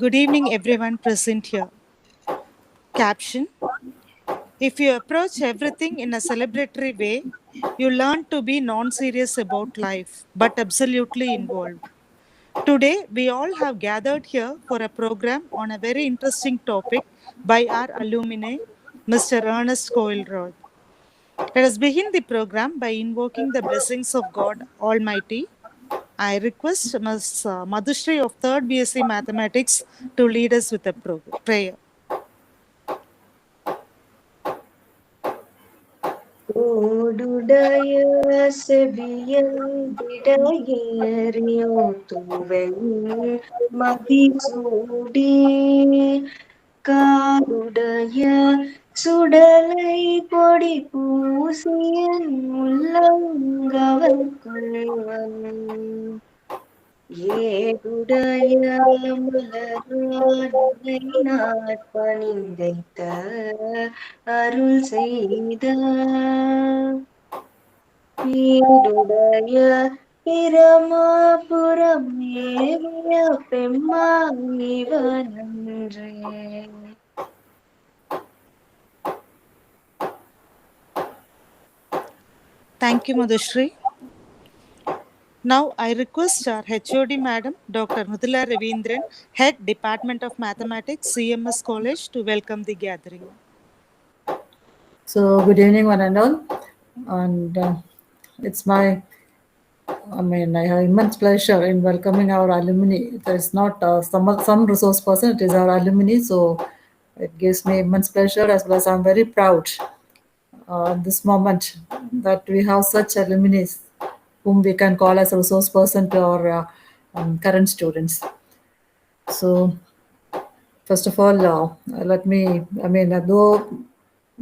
Good evening, everyone present here. Caption: if you approach everything in a celebratory way, you learn to be non serious about life, but absolutely involved. Today, we all have gathered here for a program on a very interesting topic by our alumni, Mr. Ernest KOILRAJ. Let us begin the program by invoking the blessings of God Almighty. I request Ms. Madhushri of 3rd BSc Mathematics to lead us with a prayer. ஓடுடைய செவியல் விடையேறியோ தூவெண் மதிசூடி காருடைய சுடலை பொடி பூசியன் உள்ளங்கவர்கொள்வன் ஏடுடைய மலராடனை நாட்பணிந்தைத்த அருள் செய்த பீடுடைய பிரமாபுரம் மேவிய பெம்மானிவனன்றே. Thank you, Madhushri. Now, I request our HOD Madam, Dr. Mudula Ravindran, Head Department of Mathematics, CMS College, to welcome the gathering. So, good evening, one and all. And it's my, I have immense pleasure in welcoming our alumni. There's not some resource person, it is our alumni. So, it gives me immense pleasure as well as I'm very proud this moment that we have such alumni whom we can call as a resource person to our current students. So, first of all, though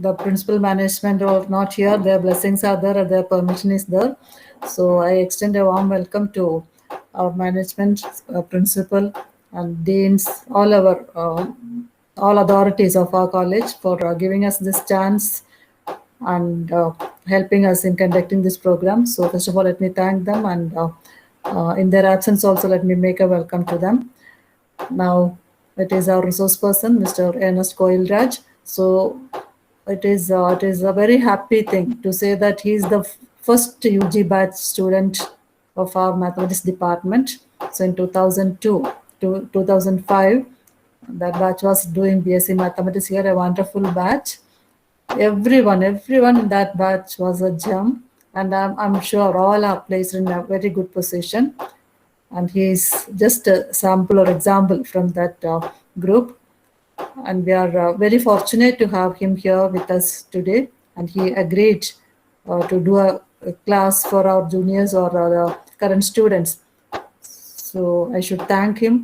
the principal management are not here, their blessings are there and their permission is there. So I extend a warm welcome to our management, principal, and deans, all authorities of our college for giving us this chance and helping us in conducting this program. So first of all, let me thank them, and in their absence also, let me make a welcome to them. Now, it is our resource person, Mr. EARNEST KOILRAJ. So, it is a very happy thing to say that he is the first UG batch student of our mathematics department. So, in 2002 to 2005, that batch was doing BSc mathematics here, a wonderful batch. Everyone in that batch was a gem, and I'm sure all are placed in a very good position. And he is just a sample or example from that group. And we are very fortunate to have him here with us today. And he agreed to do a class for our juniors or our current students. So I should thank him.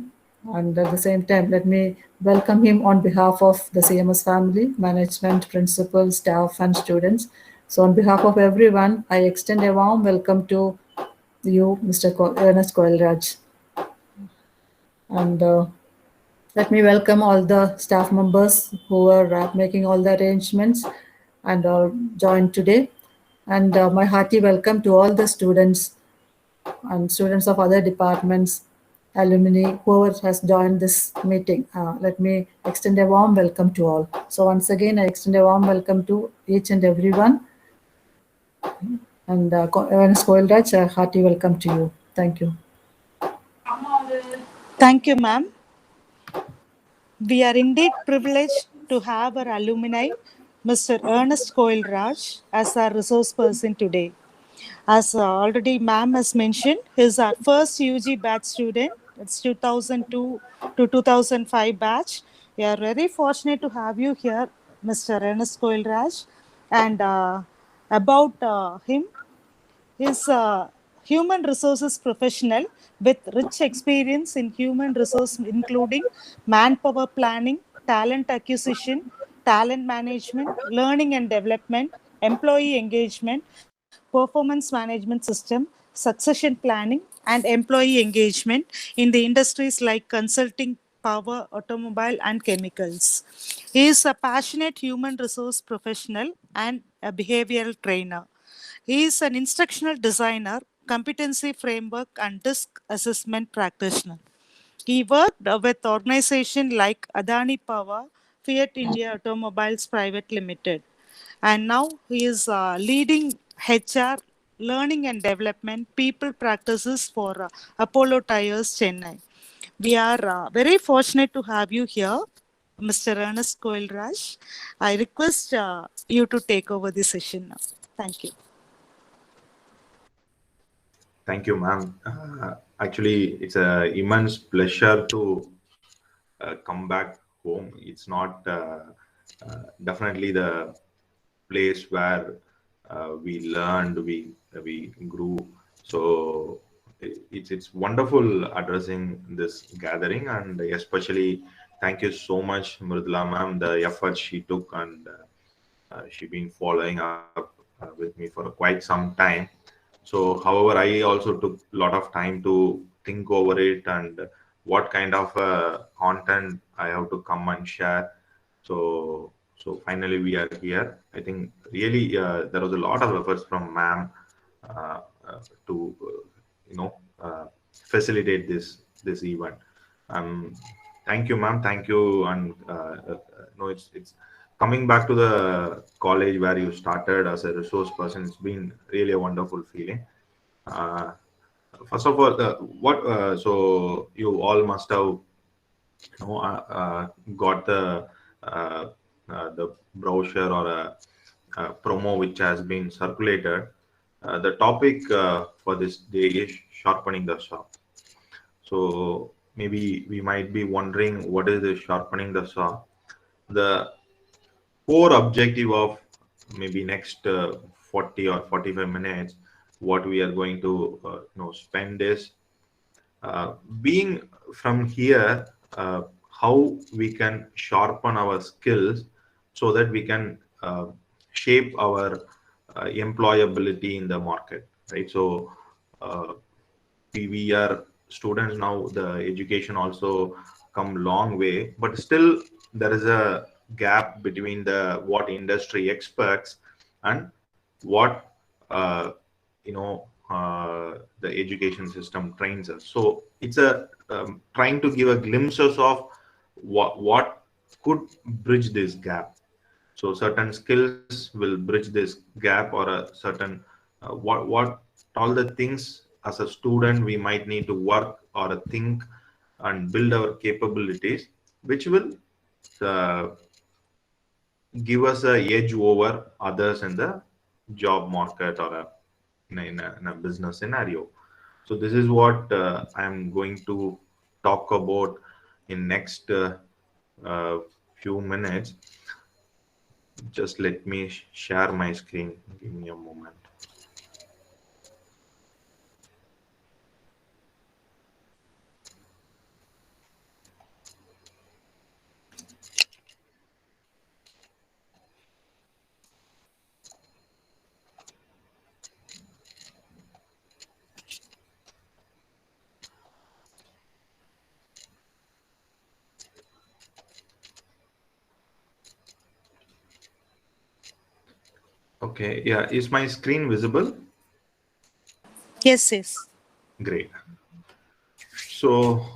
And at the same time, let me welcome him on behalf of the CMS family, management, principal, staff, and students. So on behalf of everyone, I extend a warm welcome to you, Mr. Ernest KOILRAJ. And let me welcome all the staff members who are making all the arrangements and are joined today. And my hearty welcome to all the students and students of other departments, alumni, whoever has joined this meeting. Let me extend a warm welcome to all. So once again, I extend a warm welcome to each and everyone. And Ernest KOILRAJ, a hearty welcome to you. Thank you. Thank you, ma'am. We are indeed privileged to have our alumni, Mr. Ernest KOILRAJ, as our resource person today. As already ma'am has mentioned, he is our first UG batch student. It's 2002 to 2005 batch. We are very fortunate to have you here, Mr. Ernest KOILRAJ. And about him, is a human resources professional with rich experience in human resource, including manpower planning, talent acquisition, talent management, learning and development, employee engagement, performance management system, succession planning, and employee engagement in the industries like consulting, power, automobile, and chemicals. He is a passionate human resource professional and a behavioral trainer. He is an instructional designer, competency framework, and risk assessment practitioner. He worked with organizations like Adani Power, Fiat India Automobiles Private Limited, and now he is leading HR, learning and development, people practices for Apollo Tires Chennai. We are very fortunate to have you here, Mr. Ernest KOILRAJ. I request you to take over the session now. Thank you. Thank you, ma'am. Actually, it's an immense pleasure to come back home. It's not definitely the place where we learned, we grew. So it's wonderful addressing this gathering, and especially thank you so much, Mridula ma'am, the effort she took, and she been following up with me for quite some time. So, however, I also took a lot of time to think over it and what kind of content I have to come and share. So finally we are here. I think really there was a lot of efforts from ma'am to you know facilitate this event. Um, Thank you, ma'am. Thank you. And no, it's coming back to the college where you started as a resource person. It's been really a wonderful feeling. Uh, First of all, what so you all must have got uh, the brochure or a promo which has been circulated. The topic for this day is sharpening the saw. So maybe we might be wondering what is the sharpening the saw. The core objective of maybe next 40 or 45 minutes, what we are going to spend is being from here, how we can sharpen our skills so that we can shape our employability in the market, right? So uh, we are students now, the education also come long way, but still there is a gap between the what industry expects and what uh, the education system trains us. So it's a trying to give a glimpses of what could bridge this gap. So certain skills will bridge this gap, or a certain what all the things as a student we might need to work or think and build our capabilities, which will uh, give us a edge over others in the job market or in a business scenario. So this is what I'm going to talk about in next uh, few minutes. Just let me share my screen. Give me a moment. Okay, yeah, is my screen visible? Yes, yes. Great. So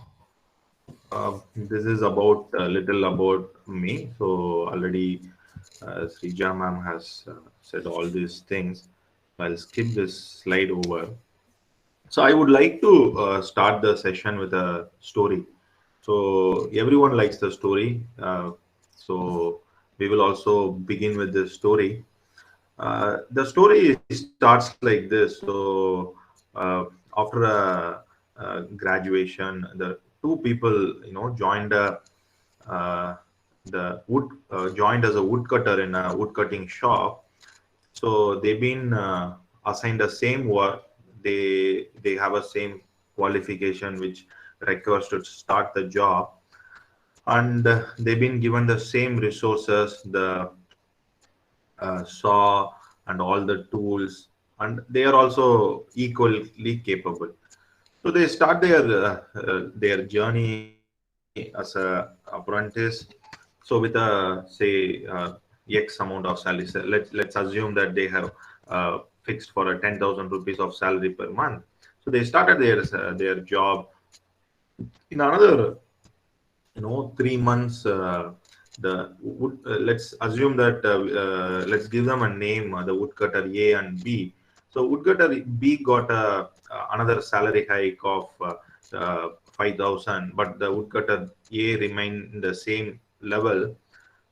this is about a little about me. So already Srija ma'am has said all these things. I'll skip this slide over. So I would like to start the session with a story. So everyone likes the story. So we will also begin with this story. The story starts like this. So after graduation, the two people joined the wood joined as a woodcutter in a woodcutting shop. So they've been assigned the same work. They have a same qualification which requires to start the job, and they've been given the same resources, the saw and all the tools, and they are also equally capable. So they start their journey as a apprentice. So with a say X amount of salary, so let's assume that they have fixed for a 10,000 rupees of salary per month. So they started their job In another 3 months, the wood, let's assume that let's give them a name, the woodcutter A and B. So woodcutter B got another salary hike of 5,000, but the woodcutter A remained in the same level.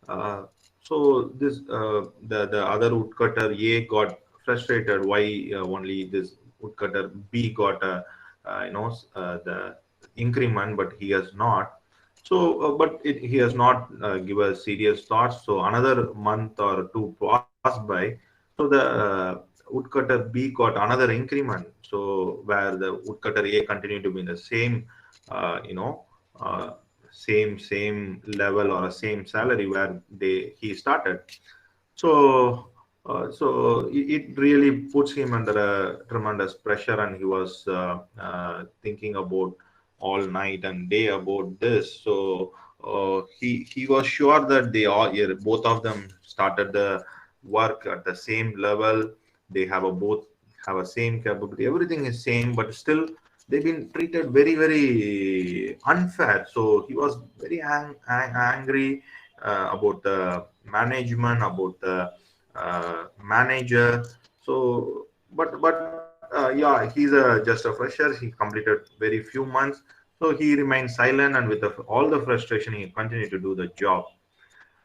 uh, so this the other woodcutter A got frustrated. Why only this woodcutter B got the increment, but he has not. So, he has not give a serious thoughts. So another month or two passed by. So the woodcutter B got another increment. So where the woodcutter A continued to be in the same, uh, you know, uh, same level or a same salary where he started. So, it really puts him under a tremendous pressure, and he was thinking about all night and day about this. So, he was sure that they all, yeah, both of them started the work at the same level. They have a both have a same capability. Everything is same, but still they've been treated very very unfair. So he was very angry about the management, about the manager. So, but yeah, he's just a fresher. He completed very few months, so he remained silent, and with all the frustration, he continued to do the job.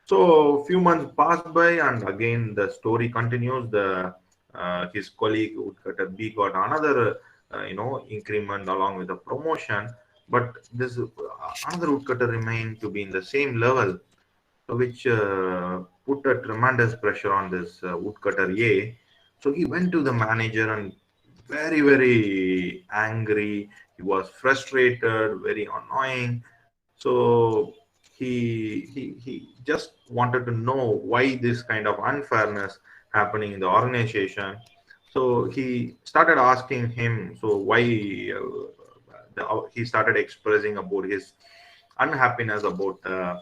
So few months pass by, and again the story continues. The his colleague woodcutter B got another increment along with a promotion, but this another woodcutter remained to be in the same level, which put a tremendous pressure on this woodcutter A. So he went to the manager and very, very angry. He was frustrated, very annoying. So he just wanted to know why this kind of unfairness happening in the organization. So he started asking him, so why he started expressing about his unhappiness about the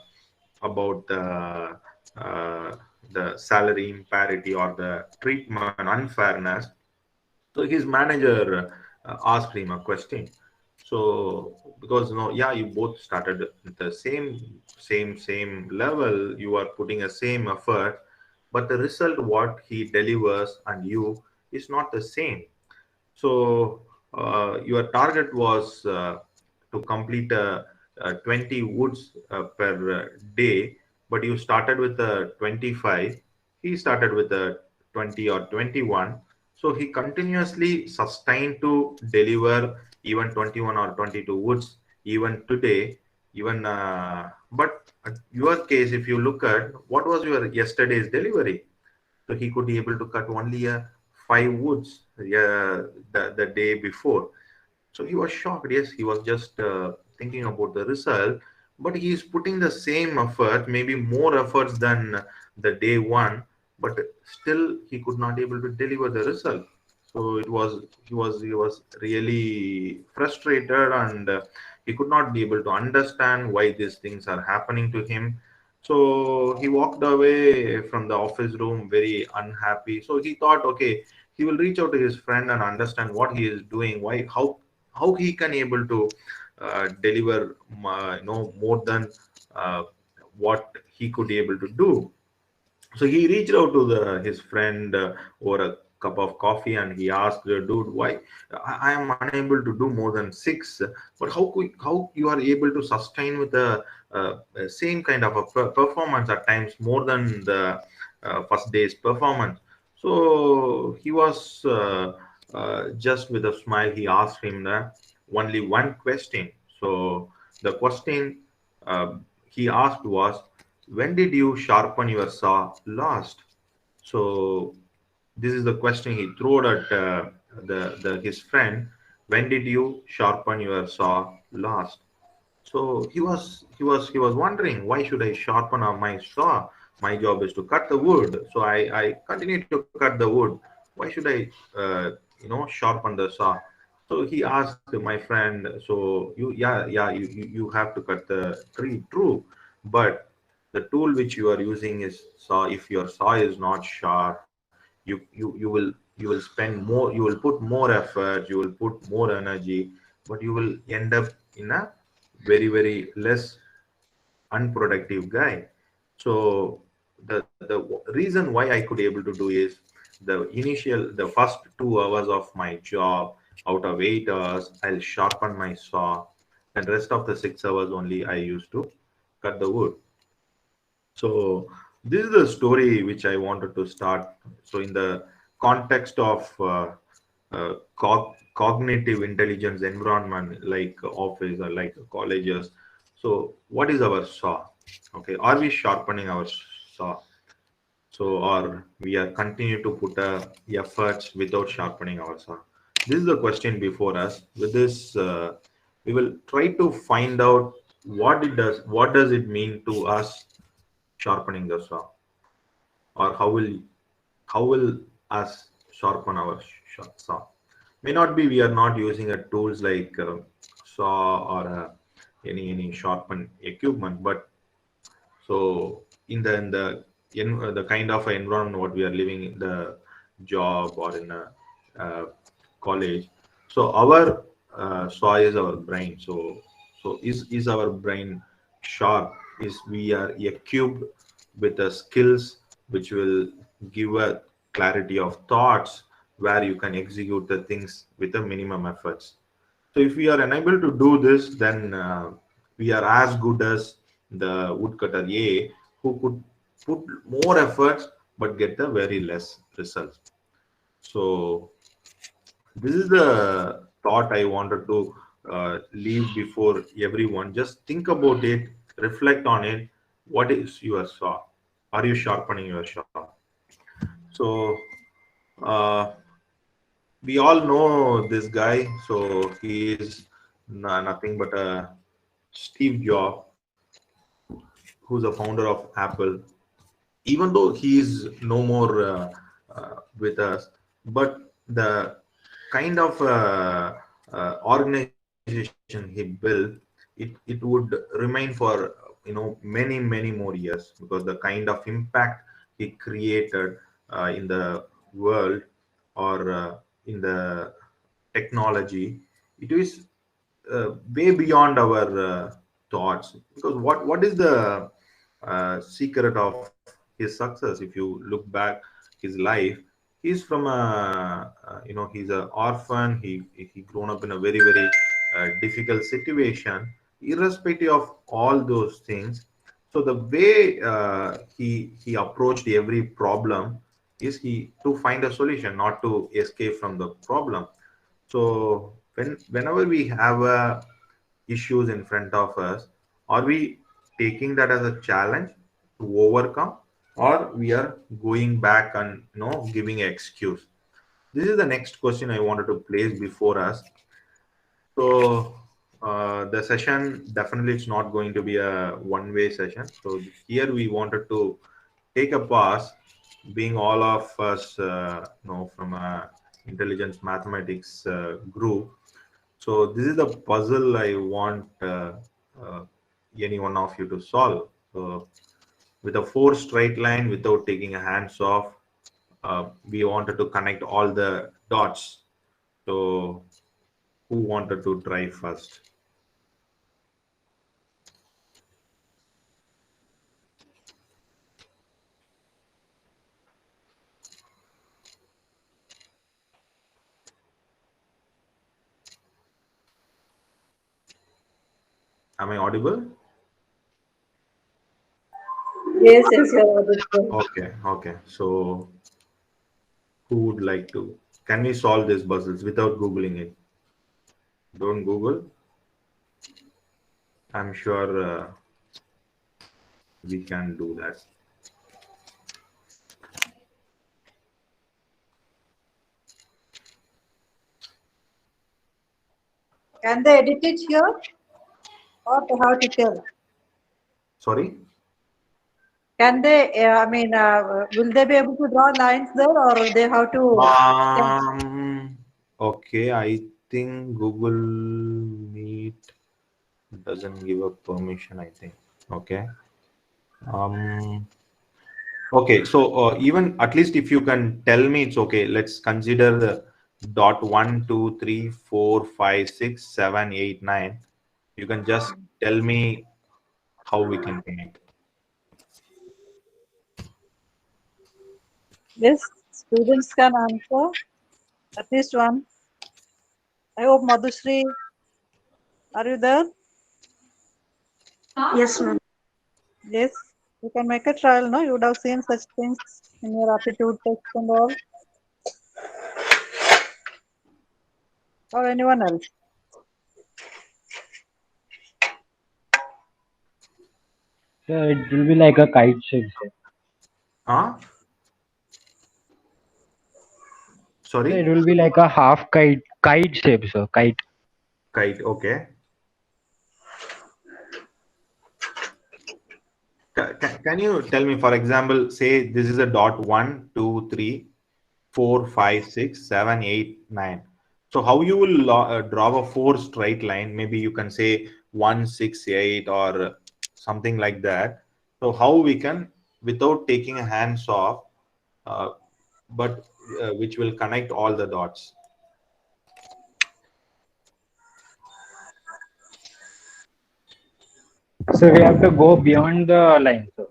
salary imparity or the treatment unfairness. So his manager asked him a question. So because yeah, you both started at the same level, you are putting a same effort, but the result what he delivers and you is not the same. So your target was to complete 20 woods per day, but you started with 25. He started with 20 or 21. So he continuously sustained to deliver even 21 or 22 woods even today. Even but at your case, if you look at what was your yesterday's delivery, so he could be able to cut only 5 woods, the day before. So he was shocked. Yes, he was just thinking about the result, but he is putting the same effort, maybe more efforts than the day one, but still he could not able to deliver the result. So he was really frustrated, and he could not be able to understand why these things are happening to him. So he walked away from the office room very unhappy. So he thought, okay, he will reach out to his friend and understand what he is doing, why, how he can able to deliver more than uh, what he could be able to do. So he reached out to his friend over a cup of coffee, and he asked, dude, why I am unable to do more than six, but how you are able to sustain with the same kind of a performance at times more than the first day's performance. So he was just with a smile, he asked him only one question. So the question uh, he asked was, when did you sharpen your saw last? So this is the question he threw at his friend. When did you sharpen your saw last? So he was wondering, why should I sharpen on my saw? My job is to cut the wood. So I continue to cut the wood. Why should I sharpen the saw? So he asked my friend, so you have to cut the tree, true, but the tool which you are using is saw. If your saw is not sharp, you will spend more, you will put more effort, you will put more energy, but you will end up in a very less unproductive guy. So the reason why I could able to do is the first 2 hours of my job out of 8 hours, I'll sharpen my saw, and rest of the 6 hours only I used to cut the wood. So this is the story which I wanted to start. So in the context of cognitive intelligence environment like office or like colleges, so what is our saw? Okay, are we sharpening our saw? So or we are continue to put efforts without sharpening our saw? This is the question before us. With this, we will try to find out what does it mean to us sharpening the saw, or how will us sharpen our saw. May not be we are not using a tools like saw or any sharpen equipment, but so in the kind of environment what we are living in, the job or in a uh, college, so our saw is our brain. So is our brain sharp? Is we are equipped with the skills which will give a clarity of thoughts where you can execute the things with a minimum efforts. So if we are unable to do this, then we are as good as the woodcutter A, who could put more efforts but get the very less results. So this is the thought I wanted to leave before everyone. Just think about it, reflect on it. What is your saw? Are you sharpening your saw? So uh, we all know this guy. So he is nothing but a Steve Jobs, who's a founder of Apple. Even though he is no more with us, but the kind of organization he built, it would remain for many more years, because the kind of impact he created in the world, or in the technology, it is way beyond our thoughts. Because what is the secret of his success? If you look back his life, he's from a he's an orphan. He grown up in a very difficult situation. Irrespective of all those things, so the way he approached every problem is he to find a solution, not to escape from the problem. So whenever we have issues in front of us, are we taking that as a challenge to overcome, or we are going back and giving an excuse? This is the next question I wanted to place before us. So the session, definitely it's not going to be a one-way session. So here we wanted to take a pause, being all of us from a intelligence mathematics group. So this is the puzzle I want uh, any one of you to solve. So with a four straight line without taking a hands off, we wanted to connect all the dots. So who wanted to try first? Am I audible? Yes, yes, you're audible. Okay. So who would like to? Can we solve these puzzles without googling it? Don't Google. I'm sure we can do that. Can they edit it here or how to tell? Sorry. Can they, will they be able to draw lines there or they have to? Okay, I think Google Meet doesn't give a permission, I think. Okay. Um, okay, so even at least if you can tell me, it's okay. Let's consider the dot 1, 2, 3, 4, 5, 6, 7, 8, 9. You can just tell me how we can connect. Yes, students can answer at least one. I hope Madhusri, are you there? Yes, ma'am. Yes, you can make a trial, no? You would have seen such things in your aptitude test and all, or anyone else. So it will be like a kite shape, sir. Huh? So it Sorry? will be like a half kite shape, sir. Kite. Kite. Okay. Can you tell me, for example, say this is a dot 1, 2, 3, 4, 5, 6, 7, 8, 9. So how you will draw a four straight line? Maybe you can say 1, 6, 8 or something like that. So how we can, without taking a hands off, uh, but which will connect all the dots. So we have to go beyond the line, sir.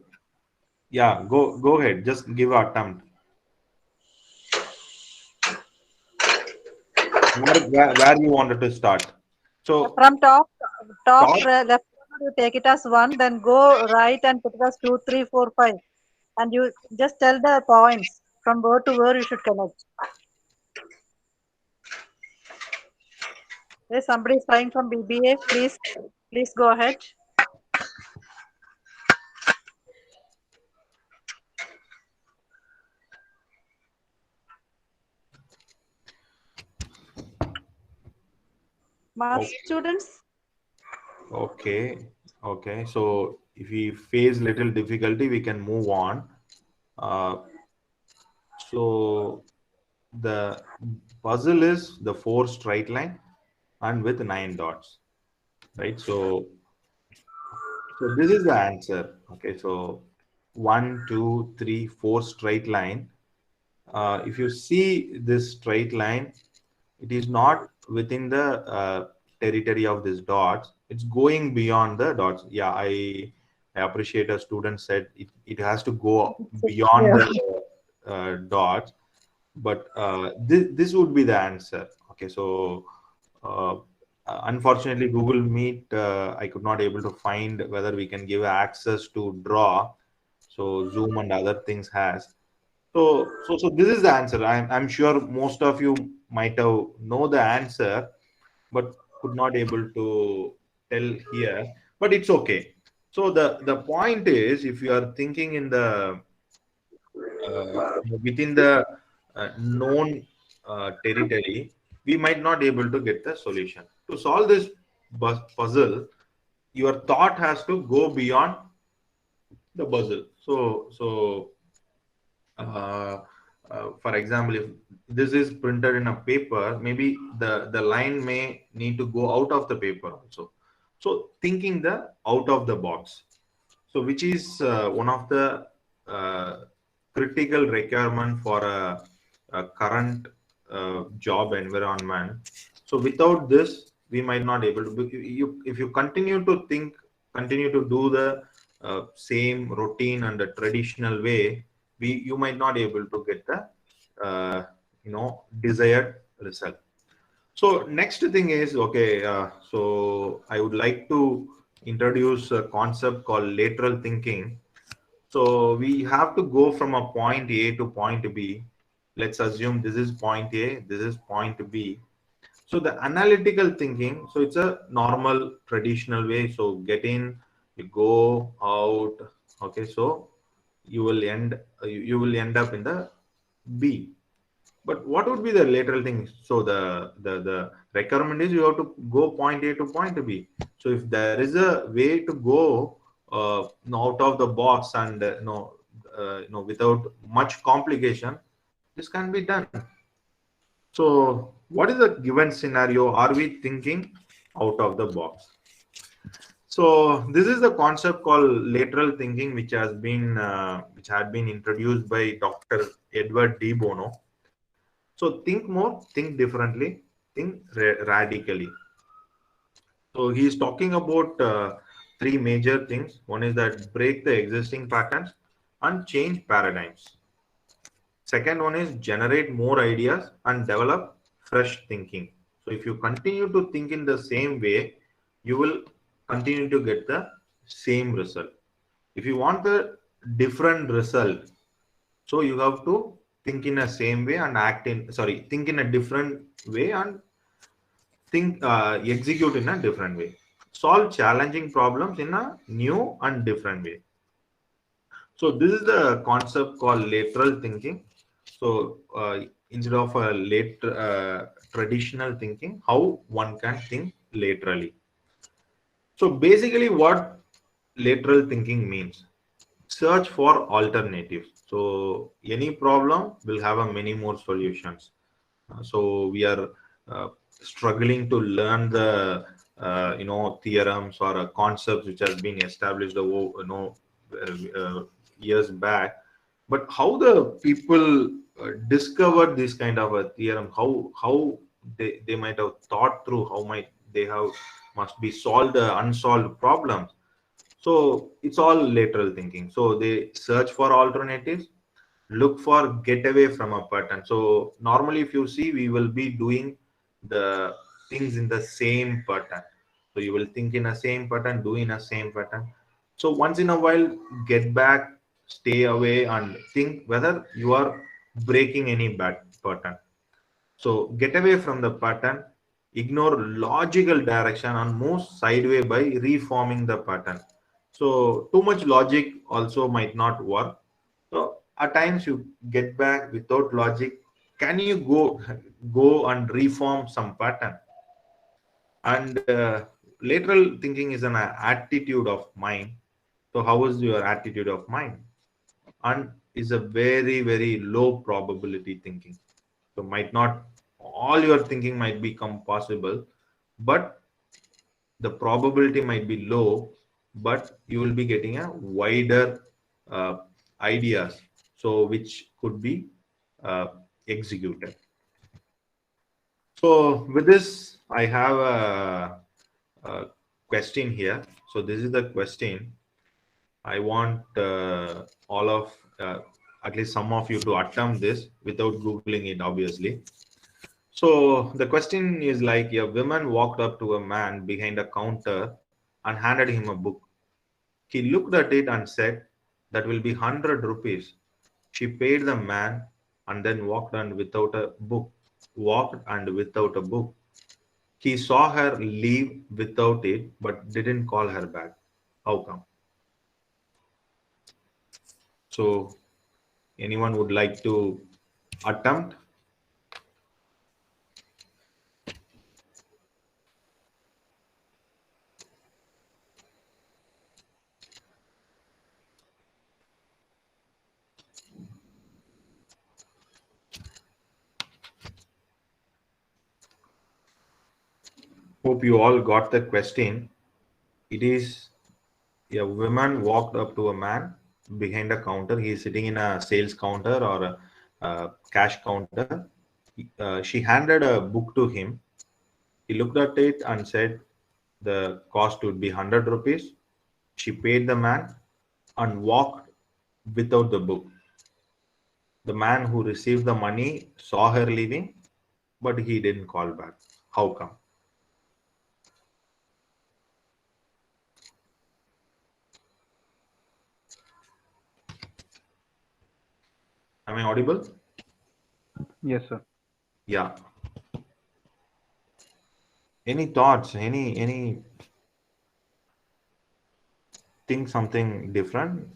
Yeah, go ahead. Just give an attempt. Where you wanted to start? So From top top. left corner, you take it as one, then go right and put it as 2, 3, 4, 5, and you just tell the points from where to where you should connect. Yes, somebody is trying from BBA. Please go ahead. Math students. Okay, okay. So if we face little difficulty, we can move on. Uh, so the puzzle is the four straight line and with nine dots, right? So this is the answer. Okay, so 1, 2, 3, 4 straight line. If you see this straight line, it is not within the territory of these dots. It's going beyond the dots. Yeah, I appreciate a student said it has to go beyond Yeah. the dots, but this would be the answer. Okay, so uh, unfortunately Google Meet, I could not able to find whether we can give access to draw. So Zoom and other things has. So this is the answer. I'm sure most of you might have know the answer, but could not able to tell here. But it's okay. So the point is, if you are thinking in the within the known territory, we might not able to get the solution. To solve this puzzle, your thought has to go beyond the puzzle. So uh, for example, if this is printed in a paper, maybe the line may need to go out of the paper also. So thinking the out of the box, so which is one of the uh, critical requirement for a current job environment. So without this, we might not able to you if you continue to do the same routine and the traditional way, you might not able to get the desired result. So next thing is, okay, so I would like to introduce a concept called lateral thinking. So we have to go from a point A to point B. Let's assume this is point A, this is point B. So the analytical thinking, so it's a normal traditional way. So get in, you go out. Okay, so you will end up in the B. But what would be the lateral thing? So the requirement is you have to go point A to point B. So if there is a way to go out of the box and without much complication, this can be done. So what is the given scenario? Are we thinking out of the box? So this is the concept called lateral thinking, which had been introduced by Dr. Edward D. Bono. So think more, think differently, think radically. So he's talking about three major things. One is that break the existing patterns and change paradigms. Second one is generate more ideas and develop fresh thinking. So if you continue to think in the same way, you will continue to get the same result. If you want the different result, so you have to think in a same way and think in a different way and execute in a different way. Solve challenging problems in a new and different way. So this is the concept called lateral thinking. So instead of a traditional thinking, how one can think laterally. So basically, what lateral thinking means: search for alternatives. So any problem will have a many more solutions. So we are struggling to learn the theorems or concepts which has been established years back. But how the people discovered this kind of a theorem, how they might have thought through, how might they have must be solved the unsolved problems. So it's all lateral thinking. So they search for alternatives, look for get away from a pattern. So normally if you see, we will be doing the things in the same pattern. So you will think in a same pattern, do in a same pattern. So once in a while, get back, stay away and think whether you are breaking any bad pattern. So get away from the pattern, ignore logical direction and move sideways by reforming the pattern. So too much logic also might not work. So at times you get back without logic. Can you go and reform some pattern? And lateral thinking is an attitude of mind. So how is your attitude of mind? And is a very very low probability thinking. So might not all your thinking might become possible, but the probability might be low, but you will be getting a wider uh, ideas, so which could be uh, executed. So with this, I have a question here. So this is the question. I want all of at least some of you to attempt this without googling it, obviously. So the question is like, a woman walked up to a man behind a counter and handed him a book. He looked at it and said, "That will be 100 rupees." She paid the man and then walked and without a book. He saw her leave without it but didn't call her back. How come? So anyone would like to attempt? Hope you all got the question. It is, a woman walked up to a man behind a counter. He is sitting in a sales counter or a cash counter. She handed a book to him. He looked at it and said the cost would be 100 rupees. She paid the man and walked without the book. The man who received the money saw her leaving, but he didn't call back. How come? Am I audible? Yes, sir. Yeah. Any thoughts? Any think something different?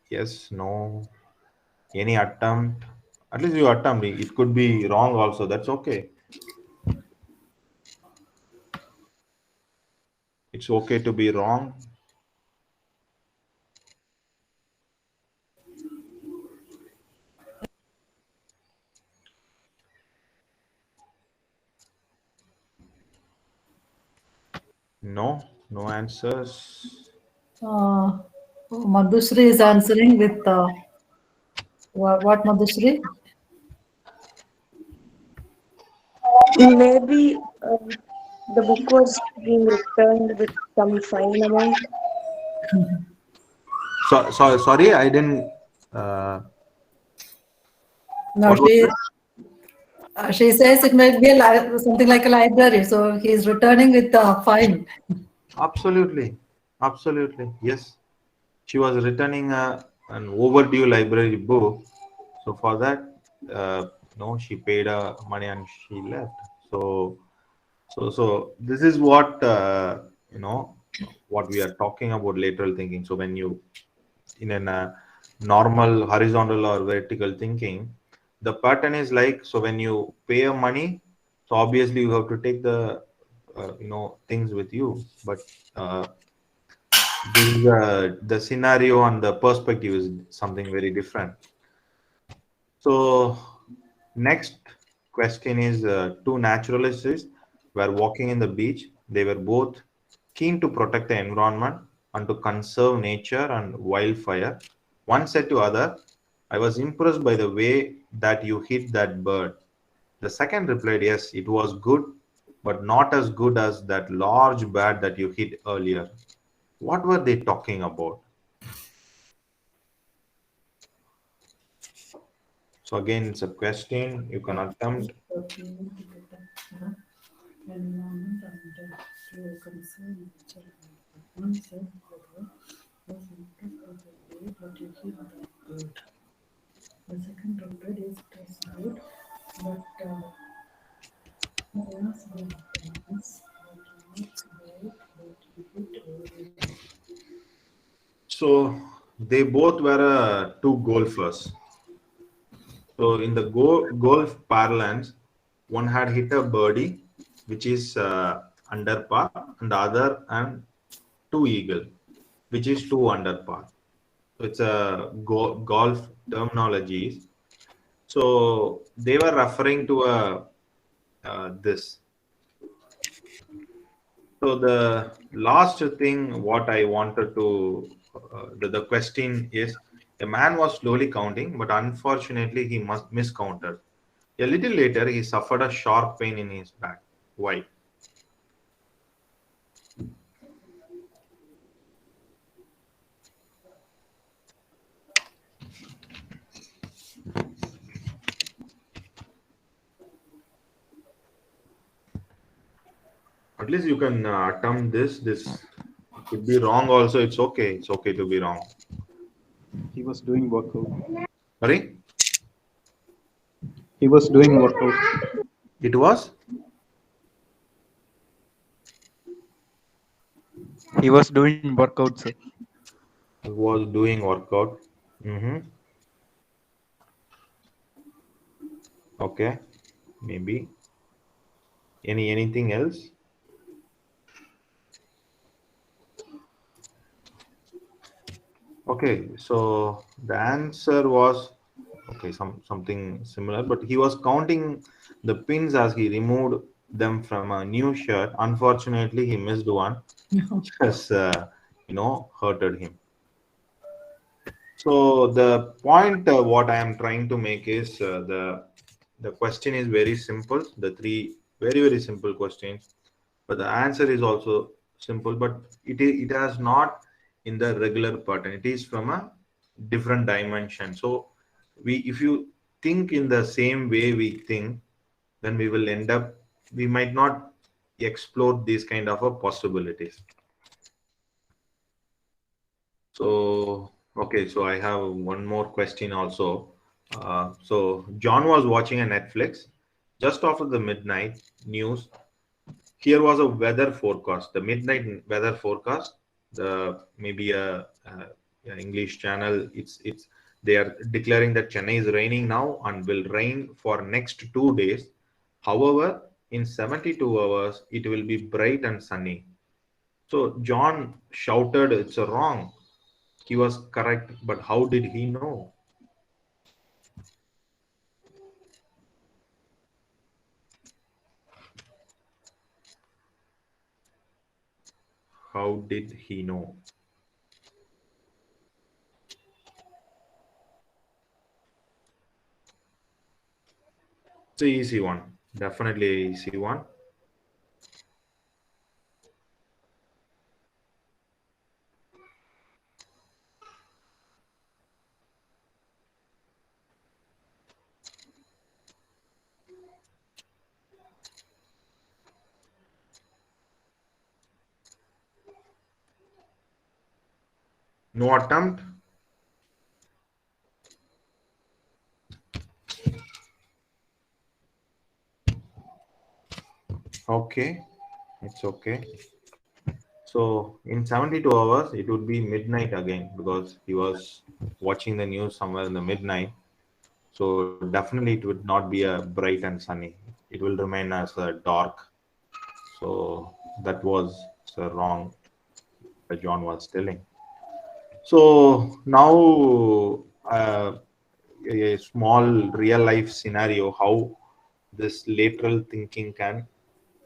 Yes, no. Any attempt? At least you attempt. It could be wrong also. That's okay. It's okay to be wrong. No, no answers. Uh, Madhushri is answering with what Madhushri? Maybe the book was being returned with some fine amount. Sorry, I didn't. Uh, No, what was that? she says it might be something like a library. So he's returning with a fine. Absolutely, absolutely. Yes, she was returning an overdue library book. So for that, no, she paid money and she left. So, so this is what you know what we are talking about lateral thinking. So when you in a normal horizontal or vertical thinking, the pattern is like, so when you pay a money, so obviously you have to take the things with you, but uh, this is the scenario and the perspective is something very different. So next question is, two naturalists were walking in the beach. They were both keen to protect the environment and to conserve nature and wildfire. One said to other, I was impressed by the way that you hit that bird. The second replied, yes, it was good, but not as good as that large bat that you hit earlier. What were they talking about? So again, it's a question you can attempt. The second replied is it was good, but was good things, but not good, but it earlier. So they both were two golfers. So in the golf parlance, one had hit a birdie, which is under par, and the other and two eagle, which is two under par. So it's a golf terminologies. So they were referring to this. So the last thing what I wanted to the question is, a man was slowly counting, but unfortunately he must miscounted. A little later, he suffered a sharp pain in his back. Why? At least you can attempt this. This could be wrong also. It's okay. It's okay to be wrong. He was doing workout. Sorry? He was doing workout. It was? He was doing workout, sir. He was doing workout. Mm-hmm. Okay. Maybe. Anything else? Okay. So the answer was okay, something similar, but he was counting the pins as he removed them from a new shirt. Unfortunately, he missed one. Just hurted him. So the point what I am trying to make is the question is very simple. The three very simple questions, but the answer is also simple. But it has not in the regular pattern. It is from a different dimension. So we if you think in the same way we think, then we will end up we might not explore these kind of a possibilities. So, okay, so I have one more question also. So, John was watching a Netflix just after the midnight news. Here was a weather forecast, the midnight weather forecast. The maybe a English channel. It's they are declaring that Chennai is raining now and will rain for next 2 days. However, in 72 hours, it will be bright and sunny. So John shouted, "It's wrong." He was correct, but how did he know? How did he know? It's an easy one. Definitely an easy one. No attempt. Okay, it's okay. So in 72 hours, it would be midnight again because he was watching the news somewhere in the midnight. So definitely it would not be a bright and sunny. It will remain as a dark. So that was so wrong. John was telling. So now a small real life scenario how this lateral thinking can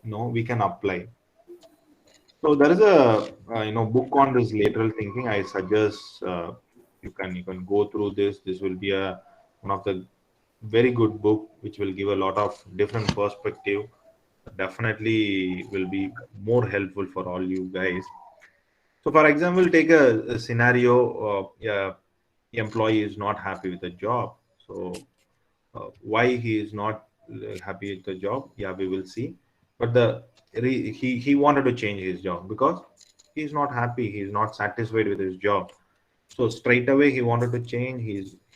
we can apply. So there is a book on this lateral thinking. I suggest you can go through this. This will be a one of the very good book which will give a lot of different perspective. Definitely will be more helpful for all you guys. So for example, take a scenario. Employee is not happy with the job. So why he is not happy with the job? Yeah, we will see. But he wanted to change his job because he's not happy. He's not satisfied with his job. So straight away he wanted to change.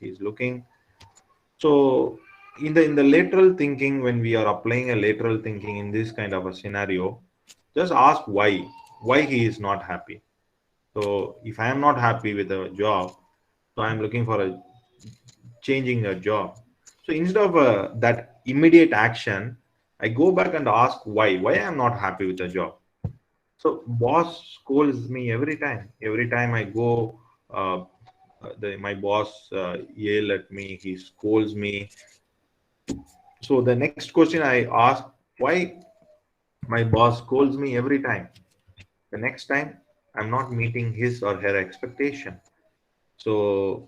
He's looking. So in the lateral thinking, when we are applying a lateral thinking in this kind of a scenario, just ask why he is not happy. So if I am not happy with a job, so I'm looking for a changing a job. So instead of that immediate action, I go back and ask why I'm not happy with the job. So boss scolds me every time. Every time I go, my boss yell at me. He scolds me. So the next question I ask, why my boss scolds me every time? The next time I'm not meeting his or her expectation. So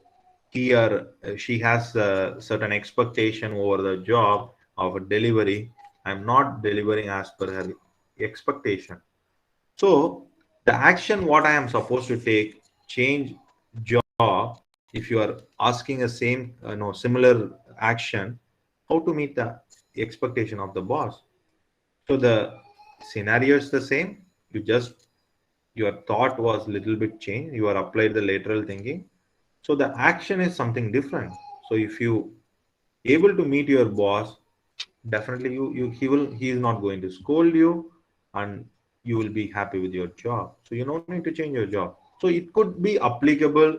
he or she has a certain expectation over the job of a delivery. I'm not delivering as per her expectation. So the action what I am supposed to take, change job. If you are asking a same no similar action, how to meet the expectation of the boss? So the scenario is the same. You just your thought was little bit changed. You are applied the lateral thinking. So the action is something different. So if you able to meet your boss, definitely he is not going to scold you, and you will be happy with your job. So you don't need to change your job. So it could be applicable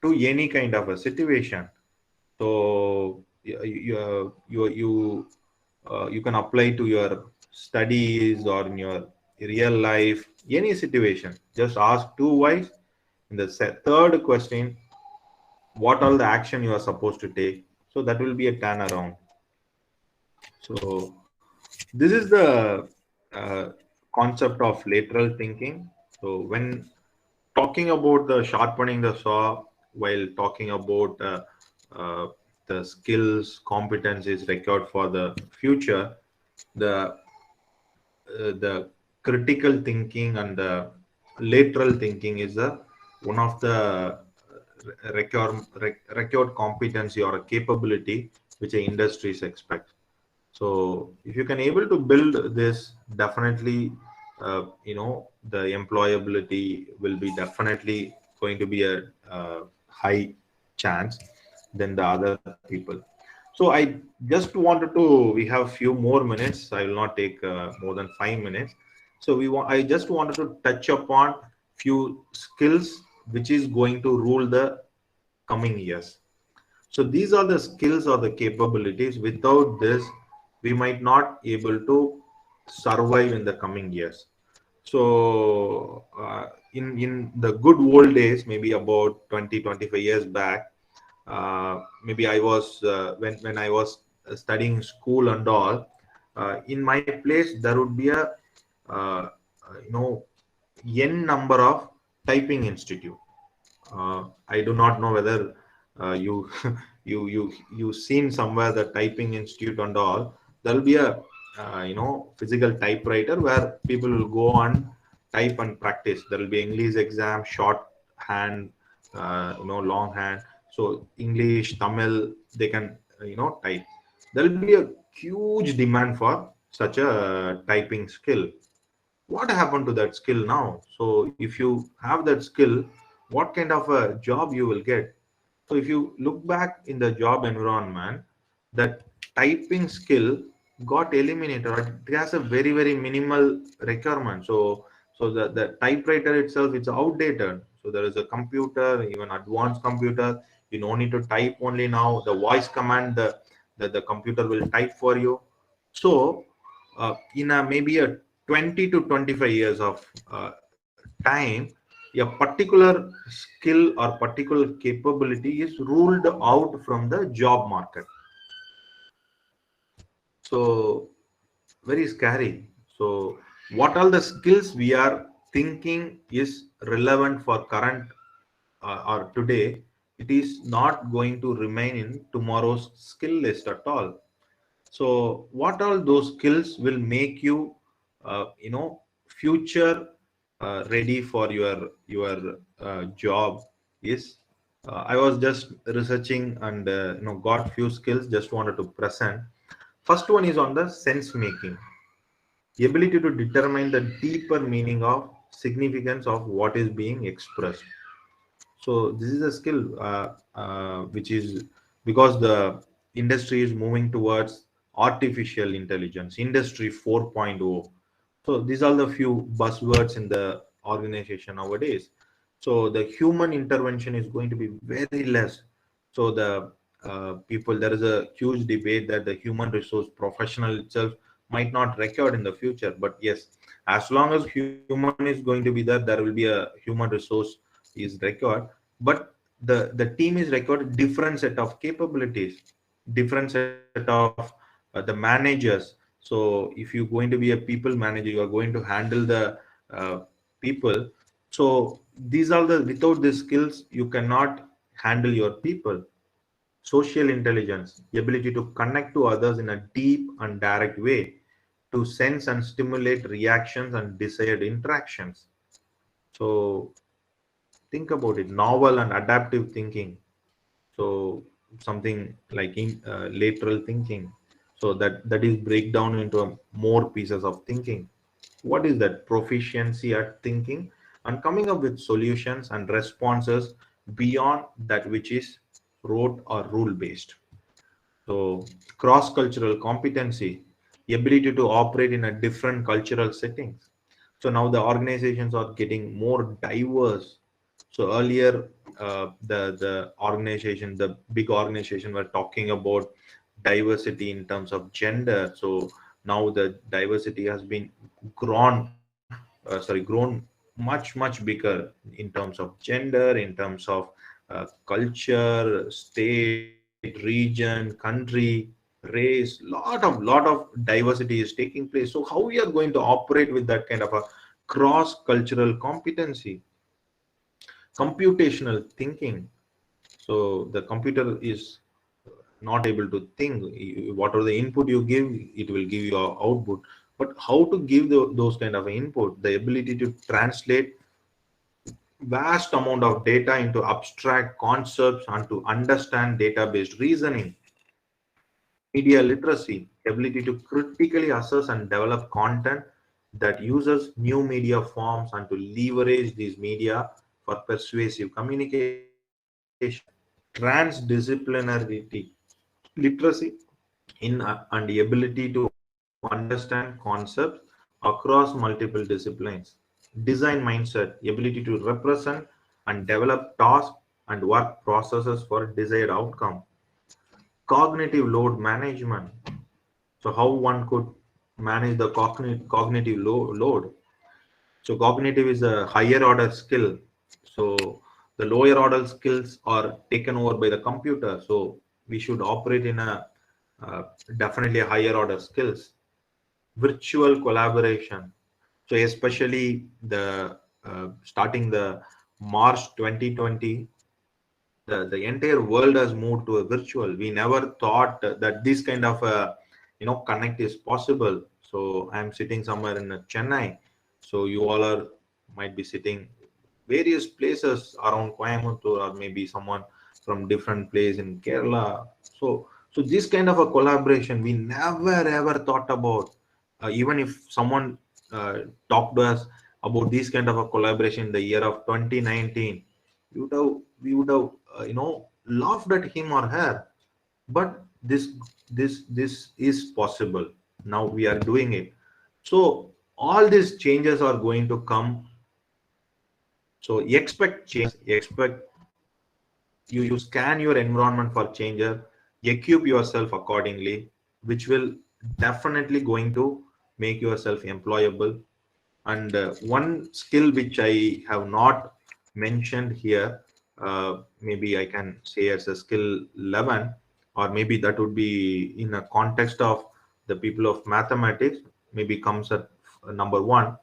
to any kind of a situation. So you can apply to your studies or in your real life, any situation. Just ask two whys. In the third question, what all the action you are supposed to take. So that will be a turnaround. So this is the uh, concept of lateral thinking. So when talking about the sharpening the saw, while talking about uh, the skills competencies required for the future, the the critical thinking and the lateral thinking is one of the record competency or a capability which the industries expect. So if you can able to build this, definitely the employability will be definitely going to be a high chance than the other people. So I just wanted to, we have few more minutes. I will not take more than 5 minutes. So I just wanted to touch upon few skills which is going to rule the coming years. So these are the skills or the capabilities. Without this, we might not able to survive in the coming years. So in the good old days, maybe about 20-25 years back, maybe I was when I was studying school and all. In my place, there would be a uh, n number of typing institute. I do not know whether you you seen somewhere the typing institute and all. There'll be a physical typewriter where people will go and type and practice. There will be English exam, short hand, long hand. So English, Tamil, they can type. There will be a huge demand for such a typing skill. What happened to that skill now? So if you have that skill, what kind of a job you will get? So if you look back in the job environment, that typing skill got eliminated. It has a very, very minimal requirement. So the typewriter itself, it's outdated. So there is a computer, even advanced computer. You don't need to type only now. The voice command, the computer will type for you. So in a maybe a 20 to 25 years of time, a particular skill or particular capability is ruled out from the job market. So very scary. So what are the skills we are thinking is relevant for current or today, it is not going to remain in tomorrow's skill list at all. So what all those skills will make you future ready for your job is, I was just researching and got few skills, just wanted to present. First one is on the sense making, the ability to determine the deeper meaning of significance of what is being expressed. So this is a skill which is because the industry is moving towards artificial intelligence, industry 4.0. So these are the few buzzwords in the organization nowadays. So the human intervention is going to be very less. So the people, there is a huge debate that the human resource professional itself might not record in the future. But yes, as long as human is going to be there, there will be a human resource is required. But the team is required different set of capabilities, different set of the managers. So if you're going to be a people manager, you are going to handle the uh, people. So these are the, without these skills you cannot handle your people. Social intelligence, the ability to connect to others in a deep and direct way, to sense and stimulate reactions and desired interactions. So think about it, novel and adaptive thinking. So something like in lateral thinking, so that is break down into more pieces of thinking. What is that? Proficiency at thinking and coming up with solutions and responses beyond that which is rote or rule based. So cross cultural competency, the ability to operate in a different cultural settings. So now the organizations are getting more diverse. So earlier, the organization, the big organization, were talking about diversity in terms of gender. So now the diversity has been grown much bigger in terms of gender, in terms of culture, state, region, country, race. Lot of diversity is taking place. So how we are going to operate with that kind of a cross cultural competency? Computational thinking. So the computer is not able to think. Whatever the input you give, it will give you output. But how to give those kind of input, the ability to translate vast amount of data into abstract concepts and to understand data-based reasoning. Media literacy, ability to critically assess and develop content that uses new media forms and to leverage these media for persuasive communication. Transdisciplinarity, literacy in and the ability to understand concepts across multiple disciplines. Design mindset, the ability to represent and develop tasks and work processes for desired outcome. Cognitive load management, so how one could manage the cognitive load. So cognitive is a higher order skill. So the lower order skills are taken over by the computer. So we should operate in a definitely a higher order skills. Virtual collaboration. So especially the starting the March 2020, the entire world has moved to a virtual. We never thought that this kind of connect is possible. So I'm sitting somewhere in Chennai, so you all are might be sitting various places around Coimbatore, or maybe someone from different place in Kerala. So this kind of a collaboration we never ever thought about. Even if someone talked to us about this kind of a collaboration in the year of 2019, we would have laughed at him or her. But this is possible. Now we are doing it. So all these changes are going to come. So expect change. Expect you scan your environment for changes, equip yourself accordingly, which will definitely going to make yourself employable. And one skill which I have not mentioned here, maybe I can say as a skill 11, or maybe that would be in a context of the people of mathematics, maybe comes at number one,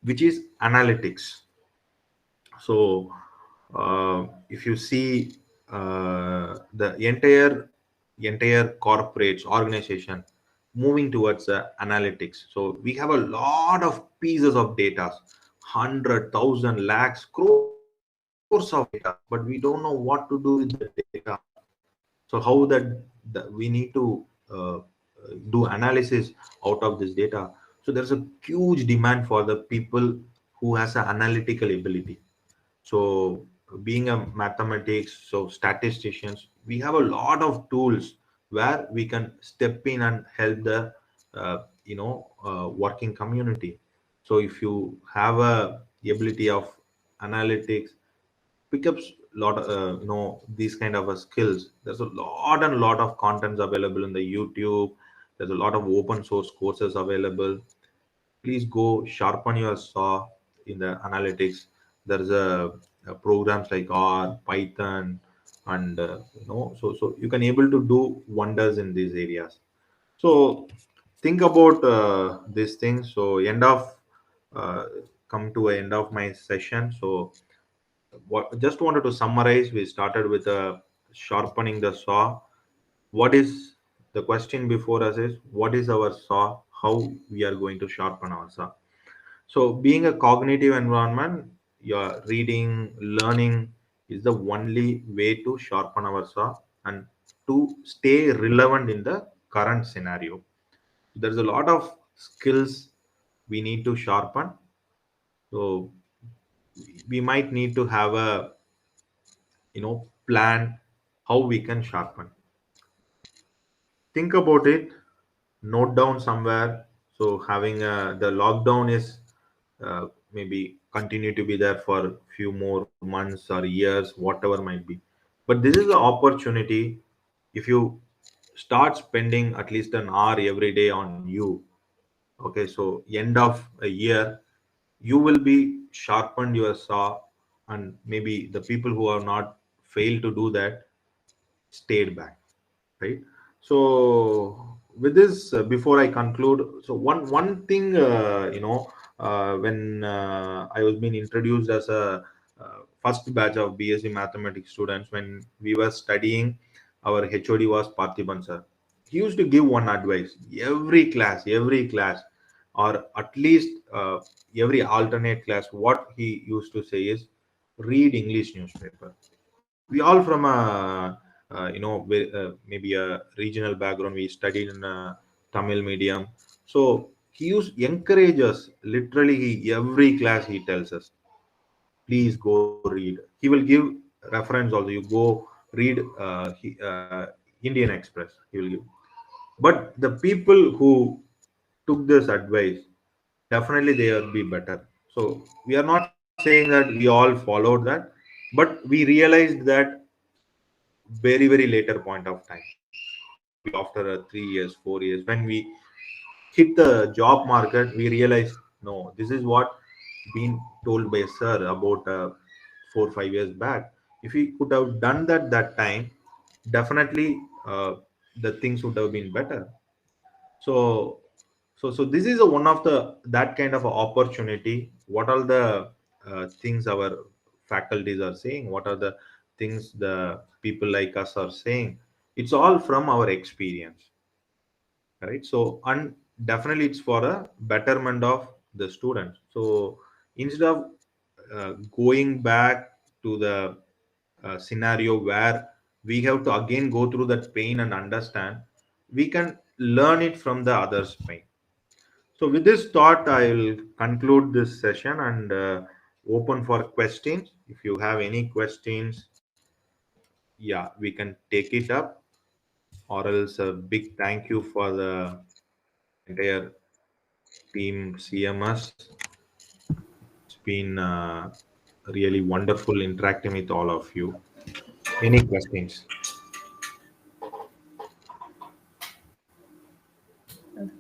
which is analytics. So if you see the entire corporates organization moving towards analytics, so we have a lot of pieces of data, 100,000 lakhs crores of data, but we don't know what to do with the data. So how that we need to do analysis out of this data. So there's a huge demand for the people who has an analytical ability. So being a mathematics, so statisticians, we have a lot of tools where we can step in and help the working community. So if you have a ability of analytics, pick up lot of these kind of skills. There's a lot of contents available in the YouTube. There's a lot of open source courses available. Please go sharpen your saw in the analytics. There's programs like R, Python, and so you can able to do wonders in these areas. So think about these things. So end of uh, come to a end of my session. So what just wanted to summarize. We started with sharpening the saw. What is the question before us is what is our saw? How we are going to sharpen our saw? So, being a cognitive environment, your reading, learning is the only way to sharpen our saw and to stay relevant in the current scenario. There's a lot of skills we need to sharpen. So, we might need to have a plan how we can sharpen. Think about it, note down somewhere. So having the lockdown is maybe continue to be there for a few more months or years, whatever might be. But this is the opportunity. If you start spending at least an hour every day on you, okay, so end of a year, you will be sharpened your saw, and maybe the people who have not failed to do that stayed back, right? So with this, before I conclude, so one thing, when I was being introduced as a first batch of BSc mathematics students, when we were studying, our HOD was Parthiban sir. He used to give one advice every class, or at least every alternate class. What he used to say is, read English newspaper. We all from a maybe a regional background. We studied in a Tamil medium. So he used encourage us. Literally, every class he tells us, please go read. He will give reference also. You go read Indian Express. He will give. But the people who took this advice, definitely they will be better. So we are not saying that we all followed that, but we realized that very later point of time, maybe after 3 years, 4 years, when we hit the job market, we realized no, this is what been told by sir about 4 5 years back. If we could have done that time, definitely the things would have been better. So so so this is a one of the that kind of a opportunity. What are the things our faculties are saying, what are the things the people like us are saying, it's all from our experience, right? So, and definitely it's for a betterment of the students. So instead of going back to the scenario where we have to again go through that pain and understand, we can learn it from the others pain. So with this thought, I will conclude this session and open for questions. If you have any questions, yeah, we can take it up, or else a big thank you for the entire team CMS. It's been really wonderful interacting with all of you. Any questions?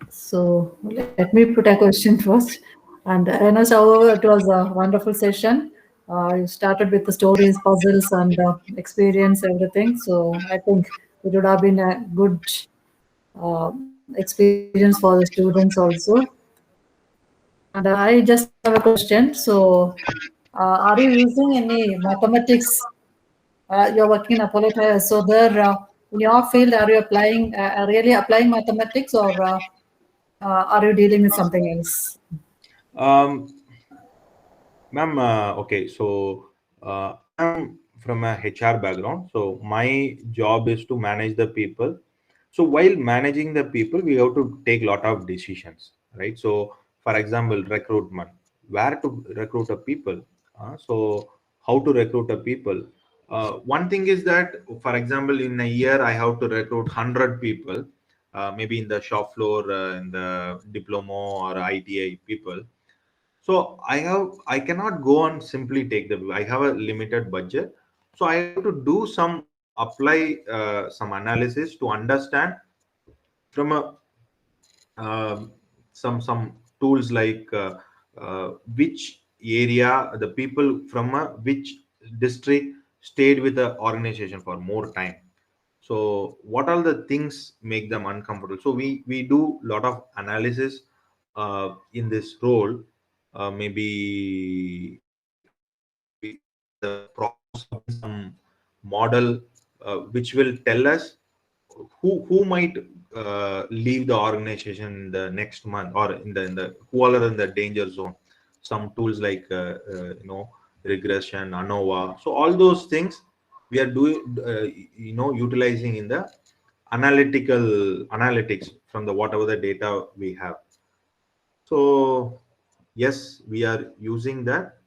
So let me put a question first. And Ernest, however, it was a wonderful session. You started with the stories, puzzles, and experience everything. So I think it would have been a good experience for the students also. And I just have a question. So, are you using any mathematics? You're working in Apollo Tyres. So there, in your field, are you applying, really applying mathematics, or are you dealing with something else? Um, Ma'am, okay, so I'm from a HR background. So my job is to manage the people. So while managing the people, we have to take a lot of decisions, right? So, for example, recruitment, where to recruit a people. So how to recruit a people. One thing is that, for example, in a year, I have to recruit 100 people, maybe in the shop floor, in the diploma or ITI people. So I cannot go and simply take the, I have a limited budget. So I have to do some apply some analysis to understand from a some tools like which area the people from which district stayed with the organization for more time. So what are the things make them uncomfortable? So we do a lot of analysis in this role. Maybe we the process of some model which will tell us who might leave the organization in the next month, or in the who are in the danger zone. Some tools like regression, ANOVA. So all those things we are doing, utilizing in the analytical analytics from the whatever the data we have. So yes, we are using that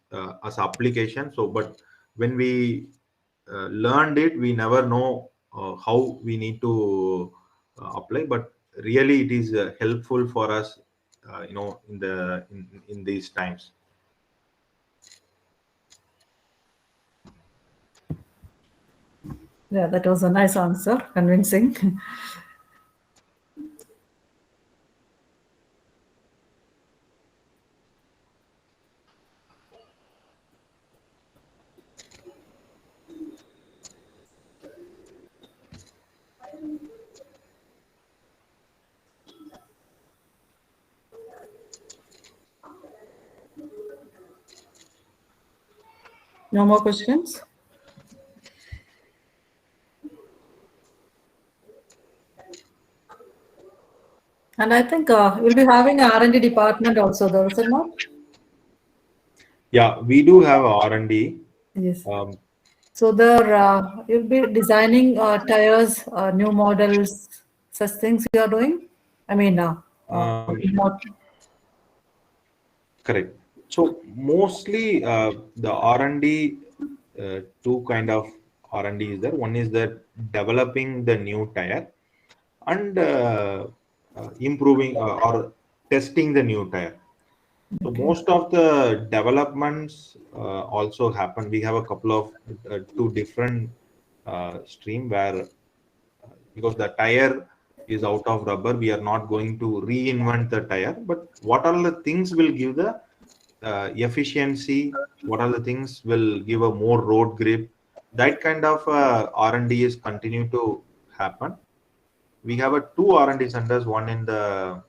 as application. So but when we learned it, we never know how we need to apply, but really it is helpful for us, in these times. Yeah, that was a nice answer, convincing. No more questions? And I think we'll be having a R&D department also, though, is it not? Yeah, we do have a R&D. Yes. um, So there, you'll be designing tires, new models, such things you are doing? I mean, um, not. Correct. So mostly the R&D, two kind of R&D is there. One is that developing the new tire, and improving or testing the new tire. So Okay. most of the developments also happen. We have a couple of two different stream where, because the tire is out of rubber, we are not going to reinvent the tire, but what are the things will give the efficiency, what are the things will give a more road grip, that kind of R&D is continue to happen. We have a two R&D centers, one in the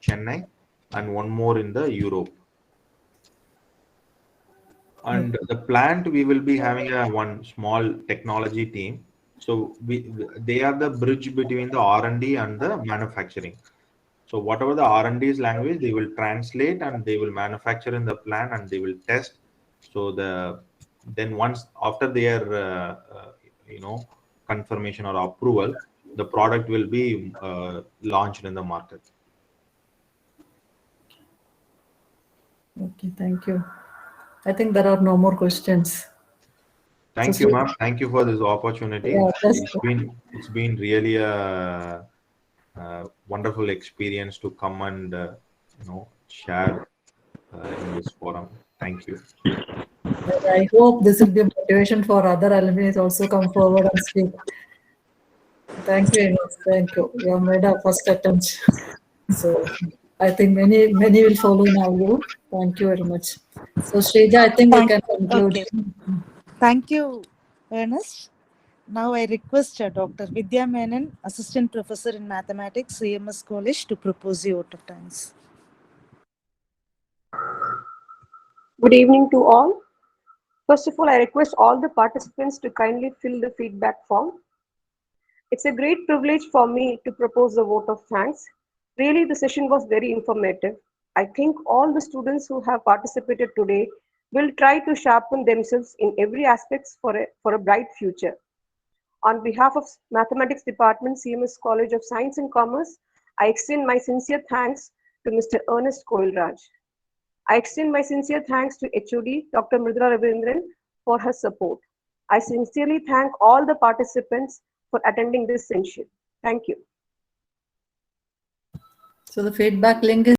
Chennai and one more in the Europe. And the plant, we will be having a one small technology team. So they are the bridge between the R&D and the manufacturing. So whatever the R&D's language, they will translate and they will manufacture in the plant and they will test. So then once after their you know confirmation or approval, the product will be launched in the market. Okay, thank you. I think there are no more questions. So, Thank you, ma'am. Thank you for this opportunity. yeah, just It's been really a wonderful experience to come and share in this forum. Thank you. I hope this will be a motivation for other alumni to also come forward and speak. Thank you, Ines. Thank you. You have made a first attempt. So I think many will follow now you. Thank you very much. So Shrija, I think we Thank, can conclude. okay. Thank you, Ernest. Now I request Dr. Vidya Menon, Assistant Professor in Mathematics, CMS College, to propose the vote of thanks. Good evening to all. First of all, I request all the participants to kindly fill the feedback form. It's a great privilege for me to propose the vote of thanks. Really, the session was very informative. I think all the students who have participated today will try to sharpen themselves in every aspect for a bright future. On behalf of Mathematics Department, CMS College of Science and Commerce, I extend my sincere thanks to Mr. Ernest KOILRAJ. I extend my sincere thanks to HOD Dr. Mridula Ravindran for her support. I sincerely thank all the participants for attending this session. Thank you. So the feedback link is